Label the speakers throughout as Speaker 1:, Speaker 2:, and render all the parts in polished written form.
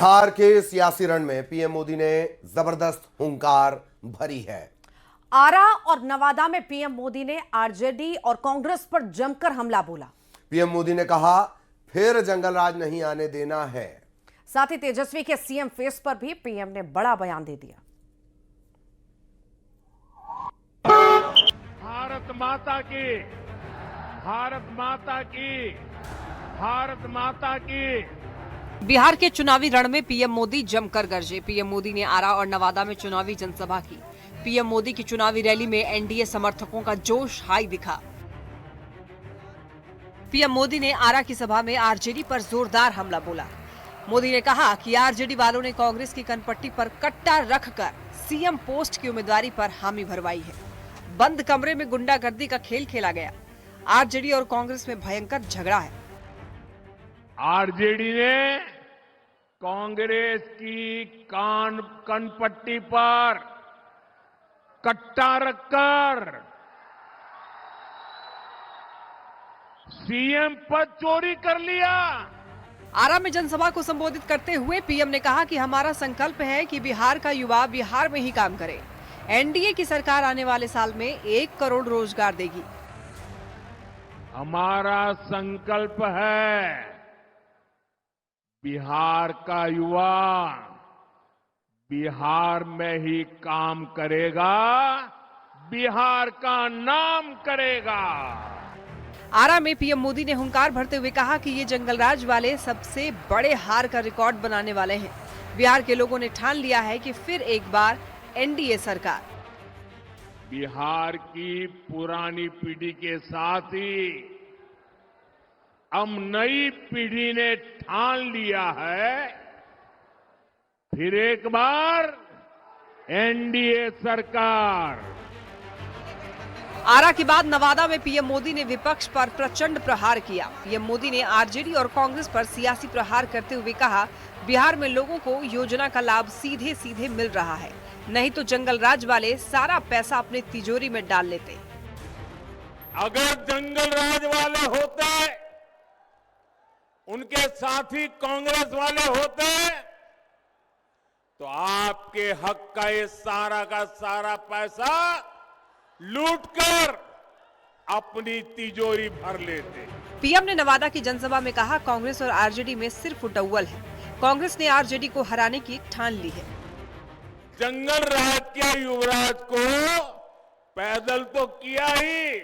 Speaker 1: बिहार के सियासी रण में पीएम मोदी ने जबरदस्त हुंकार भरी है।
Speaker 2: आरा और नवादा में पीएम मोदी ने आरजेडी और कांग्रेस पर जमकर हमला बोला।
Speaker 1: पीएम मोदी ने कहा, फिर जंगल राज नहीं आने देना है।
Speaker 2: साथ ही तेजस्वी के सीएम फेस पर भी पीएम ने बड़ा बयान दे दिया।
Speaker 3: भारत माता की, भारत माता की, भारत माता की।
Speaker 4: बिहार के चुनावी रण में पीएम मोदी जमकर गरजे। पीएम मोदी ने आरा और नवादा में चुनावी जनसभा की। पीएम मोदी की चुनावी रैली में एनडीए समर्थकों का जोश हाई दिखा। पीएम मोदी ने आरा की सभा में आरजेडी पर जोरदार हमला बोला। मोदी ने कहा कि आरजेडी वालों ने कांग्रेस की कनपट्टी पर कट्टा रखकर सीएम पोस्ट की उम्मीदवारी पर हामी भरवाई है। बंद कमरे में गुंडागर्दी का खेल खेला गया। आरजेडी और कांग्रेस में भयंकर झगड़ा है।
Speaker 3: आरजेडी ने कांग्रेस की कनपट्टी पर कट्टा रखकर सीएम पद चोरी कर लिया।
Speaker 4: आरा में जनसभा को संबोधित करते हुए पीएम ने कहा कि हमारा संकल्प है कि बिहार का युवा बिहार में ही काम करे। एनडीए की सरकार आने वाले साल में 1 करोड़ रोजगार देगी।
Speaker 3: हमारा संकल्प है बिहार का युवा बिहार में ही काम करेगा, बिहार का नाम करेगा।
Speaker 4: आरा में पीएम मोदी ने हुंकार भरते हुए कहा कि ये जंगलराज वाले सबसे बड़े हार का रिकॉर्ड बनाने वाले हैं। बिहार के लोगों ने ठान लिया है कि फिर एक बार एनडीए सरकार।
Speaker 3: बिहार की पुरानी पीढ़ी के साथ ही अब नई पीढ़ी ने ठान लिया है, फिर एक बार एनडीए सरकार।
Speaker 4: आरा के बाद नवादा में पीएम मोदी ने विपक्ष पर प्रचंड प्रहार किया। पीएम मोदी ने आरजेडी और कांग्रेस पर सियासी प्रहार करते हुए कहा, बिहार में लोगों को योजना का लाभ सीधे सीधे मिल रहा है, नहीं तो जंगल राज वाले सारा पैसा अपने तिजोरी में डाल लेते।
Speaker 3: अगर जंगल राज वाले होते, उनके साथी कांग्रेस वाले होते, तो आपके हक का ये सारा का सारा पैसा लूटकर अपनी तिजोरी भर लेते।
Speaker 4: पीएम ने नवादा की जनसभा में कहा, कांग्रेस और आरजेडी में सिर्फ उटव्वल है। कांग्रेस ने आरजेडी को हराने की ठान ली है।
Speaker 3: जंगल राज के युवराज को पैदल तो किया ही,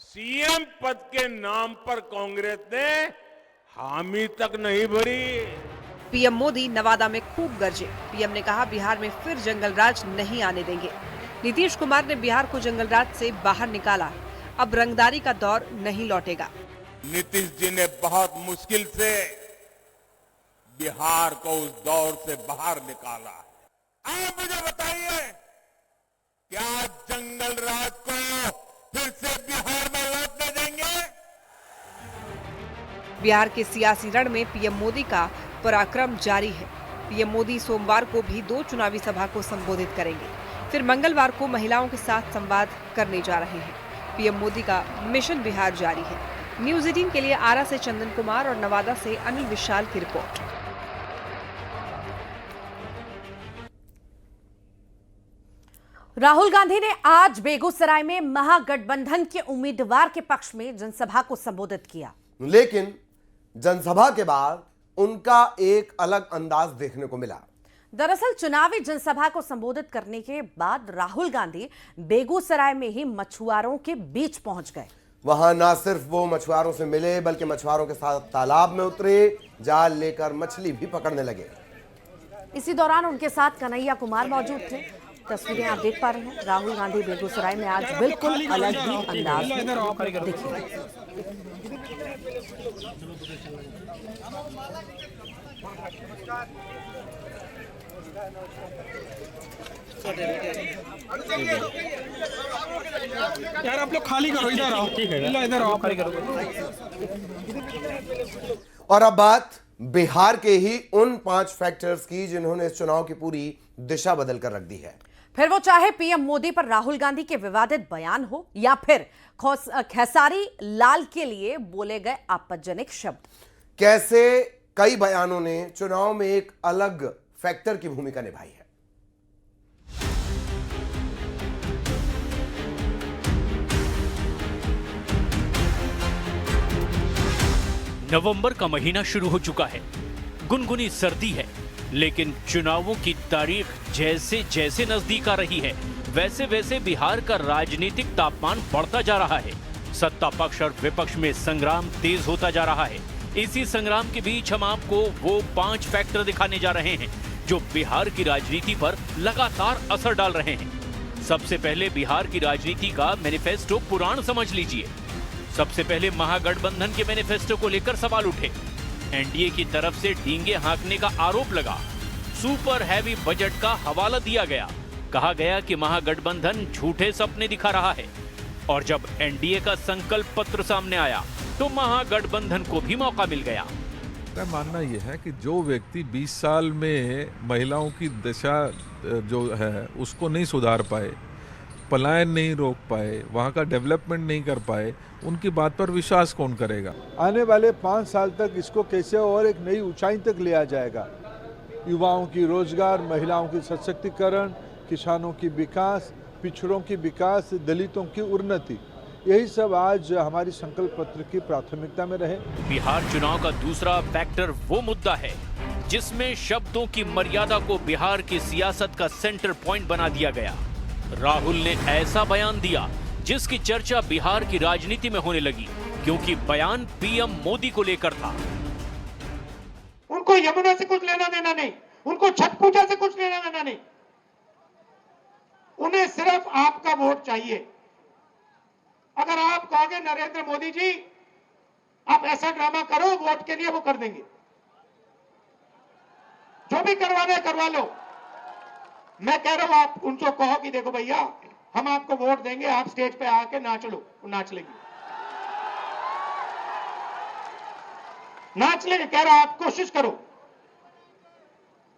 Speaker 3: सीएम पद के नाम पर कांग्रेस ने हामी तक नहीं भरी।
Speaker 4: पीएम मोदी नवादा में खूब गरजे। पीएम ने कहा, बिहार में फिर जंगल राज नहीं आने देंगे। नीतीश कुमार ने बिहार को जंगल राज से बाहर निकाला, अब रंगदारी का दौर नहीं लौटेगा।
Speaker 3: नीतीश जी ने बहुत मुश्किल से बिहार को उस दौर से बाहर निकाला है। आप मुझे बताइए, क्या जंगल राज को फिर से बिहार में लौटने देंगे?
Speaker 4: बिहार के सियासी रण में पीएम मोदी का पराक्रम जारी है। पीएम मोदी सोमवार को भी 2 चुनावी सभा को संबोधित करेंगे, फिर मंगलवार को महिलाओं के साथ संवाद करने जा रहे हैं। पीएम मोदी का मिशन बिहार जारी है। न्यूज़ 18 के लिए आरा से चंदन कुमार और नवादा से अनिल विशाल की रिपोर्ट।
Speaker 2: राहुल गांधी ने आज बेगूसराय में महागठबंधन के उम्मीदवार के पक्ष में जनसभा को संबोधित किया,
Speaker 1: लेकिन जनसभा के बाद उनका एक अलग अंदाज देखने को मिला।
Speaker 2: दरअसल चुनावी जनसभा को संबोधित करने के बाद राहुल गांधी बेगूसराय में ही मछुआरों के बीच पहुंच गए।
Speaker 1: वहां न सिर्फ वो मछुआरों से मिले, बल्कि मछुआरों के साथ तालाब में उतरे, जाल लेकर मछली भी पकड़ने लगे।
Speaker 2: इसी दौरान उनके साथ कन्हैया कुमार मौजूद थे। तस्वीरें आप देख पा रहे हैं। राहुल गांधी बेगूसराय में आज बिल्कुल अलग ही अंदाज में दिखे।
Speaker 5: यार आप लोग खाली करो, इधर आओ। ठीक है, इधर आओ, खाली करो।
Speaker 1: और अब बात बिहार के ही उन 5 फैक्टर्स की जिन्होंने इस चुनाव की पूरी दिशा बदल कर रख दी है।
Speaker 2: फिर वो चाहे पीएम मोदी पर राहुल गांधी के विवादित बयान हो या फिर खेसारी लाल के लिए बोले गए आपत्तिजनक शब्द।
Speaker 1: कैसे कई बयानों ने चुनाव में एक अलग फैक्टर की भूमिका निभाई है।
Speaker 6: नवंबर का महीना शुरू हो चुका है, गुनगुनी सर्दी है, लेकिन चुनावों की तारीख जैसे जैसे नजदीक आ रही है वैसे वैसे बिहार का राजनीतिक तापमान बढ़ता जा रहा है। सत्ता पक्ष और विपक्ष में संग्राम तेज होता जा रहा है। इसी संग्राम के बीच हम आपको वो 5 फैक्टर दिखाने जा रहे हैं जो बिहार की राजनीति पर लगातार असर डाल रहे हैं। सबसे पहले बिहार की राजनीति का मैनिफेस्टो पुराण समझ लीजिए। सबसे पहले महागठबंधन के मैनिफेस्टो को लेकर सवाल उठे। एनडीए की तरफ से डींगे हाँकने का आरोप लगा। सुपर हैवी बजट का हवाला दिया गया। कहा गया कि महागठबंधन झूठे सपने दिखा रहा है। और जब एनडीए का संकल्प पत्र सामने आया तो महागठबंधन को भी मौका मिल गया।
Speaker 7: मेरा मानना यह है कि जो व्यक्ति 20 साल में महिलाओं की दशा जो है उसको नहीं सुधार पाए, पलायन नहीं रोक पाए, वहाँ का डेवलपमेंट नहीं कर पाए, उनकी बात पर विश्वास कौन करेगा।
Speaker 8: आने वाले 5 साल तक इसको कैसे और एक नई ऊंचाई तक लिया जाएगा। युवाओं की रोजगार, महिलाओं की सशक्तिकरण, किसानों की विकास, पिछड़ों की विकास, दलितों की उन्नति, यही सब आज हमारी संकल्प पत्र की प्राथमिकता में रहे।
Speaker 6: बिहार चुनाव का दूसरा फैक्टर वो मुद्दा है जिसमें शब्दों की मर्यादा को बिहार की सियासत का सेंटर पॉइंट बना दिया गया। राहुल ने ऐसा बयान दिया जिसकी चर्चा बिहार की राजनीति में होने लगी, क्योंकि बयान पीएम मोदी को लेकर था।
Speaker 9: उनको यमुना से कुछ लेना देना नहीं, उनको छठ पूजा से कुछ लेना देना नहीं, उन्हें सिर्फ आपका वोट चाहिए। अगर आप कहोगे नरेंद्र मोदी जी आप ऐसा ड्रामा करो वोट के लिए, वो कर देंगे। जो भी करवाना है करवा लो। मैं कह रहा हूं आप उनको कहो कि देखो भैया हम आपको वोट देंगे, आप स्टेज पे आके नाच लो, वो नाच लेंगे, नाच लेंगे। कह रहा आप कोशिश करो,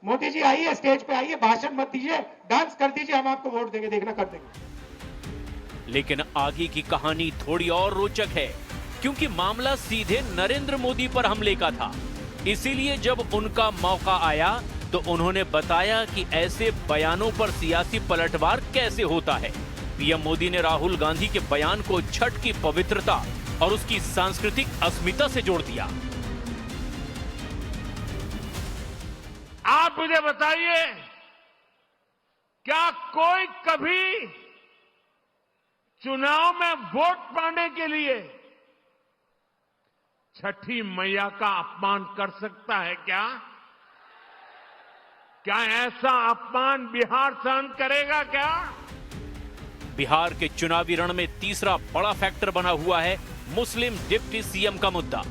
Speaker 9: मोदी जी आइए स्टेज पे आइए, भाषण मत दीजिए, डांस कर दीजिए, हम आपको वोट देंगे, देखना कर देंगे।
Speaker 6: लेकिन आगे की कहानी थोड़ी और रोचक है, क्योंकि मामला सीधे नरेंद्र मोदी पर हमले का था। इसीलिए जब उनका मौका आया तो उन्होंने बताया कि ऐसे बयानों पर सियासी पलटवार कैसे होता है। पीएम मोदी ने राहुल गांधी के बयान को छठ की पवित्रता और उसकी सांस्कृतिक अस्मिता से जोड़ दिया।
Speaker 3: आप मुझे बताइए, क्या कोई कभी चुनाव में वोट पाने के लिए छठी मैया का अपमान कर सकता है क्या? क्या ऐसा अपमान बिहार सहन करेगा क्या?
Speaker 6: बिहार के चुनावी रण में तीसरा बड़ा फैक्टर बना हुआ है मुस्लिम डिप्टी सीएम का मुद्दा,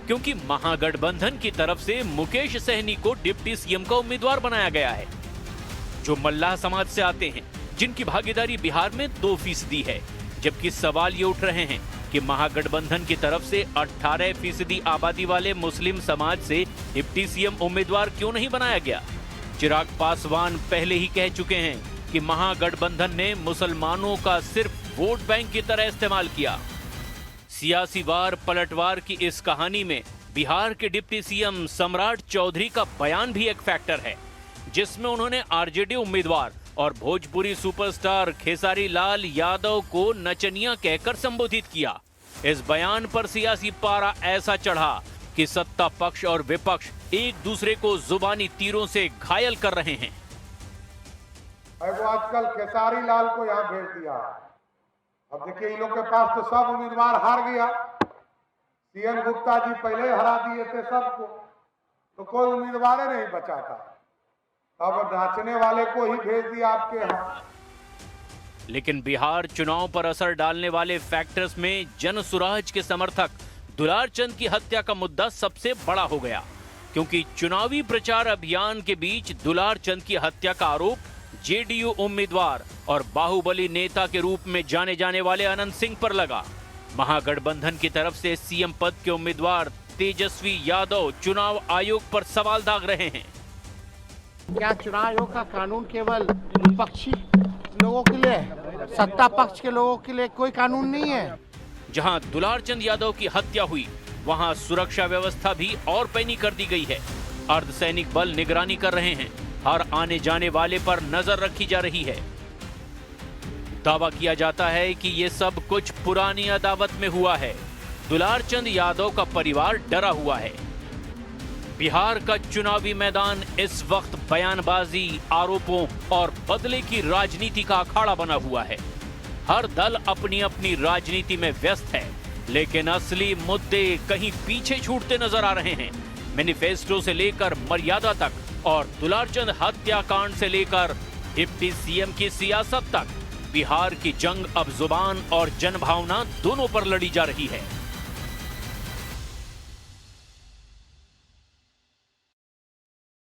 Speaker 6: क्योंकि महागठबंधन की तरफ से मुकेश सहनी को डिप्टी सीएम का उम्मीदवार बनाया गया है, जो मल्लाह समाज से आते हैं, जिनकी भागीदारी बिहार में 2% है। जबकि सवाल ये उठ रहे हैं कि महागठबंधन की तरफ से 18% आबादी वाले मुस्लिम समाज से डिप्टी सीएम उम्मीदवार क्यों नहीं बनाया गया? चिराग पासवान पहले ही कह चुके हैं कि महागठबंधन ने मुसलमानों का सिर्फ वोट बैंक की तरह इस्तेमाल किया। सियासी वार पलटवार की इस कहानी में बिहार के डिप्टी सीएम सम्राट चौधरी का बयान भी एक फैक्टर है, जिसमें उन्होंने आरजेडी उम्मीदवार और भोजपुरी सुपरस्टार खेसारी लाल यादव को नचनिया कहकर संबोधित किया। इस बयान पर सियासी पारा ऐसा चढ़ा कि सत्ता पक्ष और विपक्ष एक दूसरे को जुबानी तीरों से घायल कर रहे हैं।
Speaker 10: वो आजकल खेसारी लाल को यहाँ भेज दिया। अब देखिए इन लोग के पास तो सब उम्मीदवार हार गया। सीएन गुप्ता जी पहले हरा दिए थे सबको, तो कोई उम्मीदवार नहीं बचा था। अब नाचने वाले को ही भेज दिया आपके यहाँ।
Speaker 6: लेकिन बिहार चुनाव पर असर डालने वाले फैक्टर्स में जनसुराज के समर्थक दुलार चंद की हत्या का मुद्दा सबसे बड़ा हो गया, क्योंकि चुनावी प्रचार अभियान के बीच दुलार चंद की हत्या का आरोप जेडीयू उम्मीदवार और बाहुबली नेता के रूप में जाने जाने वाले अनंत सिंह पर लगा। महागठबंधन की तरफ से सीएम पद के उम्मीदवार तेजस्वी यादव चुनाव आयोग पर सवाल दाग रहे हैं।
Speaker 9: क्या चुनाव आयोग का कानून केवल विपक्षी लोगों के लिए, सत्ता पक्ष के लोगों के लिए कोई कानून नहीं है?
Speaker 6: जहां दुलार चंद यादव की हत्या हुई, वहां सुरक्षा व्यवस्था भी और पैनी कर दी गई है। अर्धसैनिक बल निगरानी कर रहे हैं। हर आने जाने वाले पर नजर रखी जा रही है। दावा किया जाता है कि ये सब कुछ पुरानी अदावत में हुआ है। दुलारचंद यादव का परिवार डरा हुआ है। बिहार का चुनावी मैदान इस वक्त बयानबाजी, आरोपों और बदले की राजनीति का अखाड़ा बना हुआ है। हर दल अपनी अपनी राजनीति में व्यस्त है, लेकिन असली मुद्दे कहीं पीछे छूटते नजर आ रहे हैं। मैनिफेस्टो से लेकर मर्यादा तक और दुलारचंद हत्याकांड से लेकर डिप्टी सीएम की सियासत तक बिहार की जंग अब जुबान और जनभावना दोनों पर लड़ी जा रही है।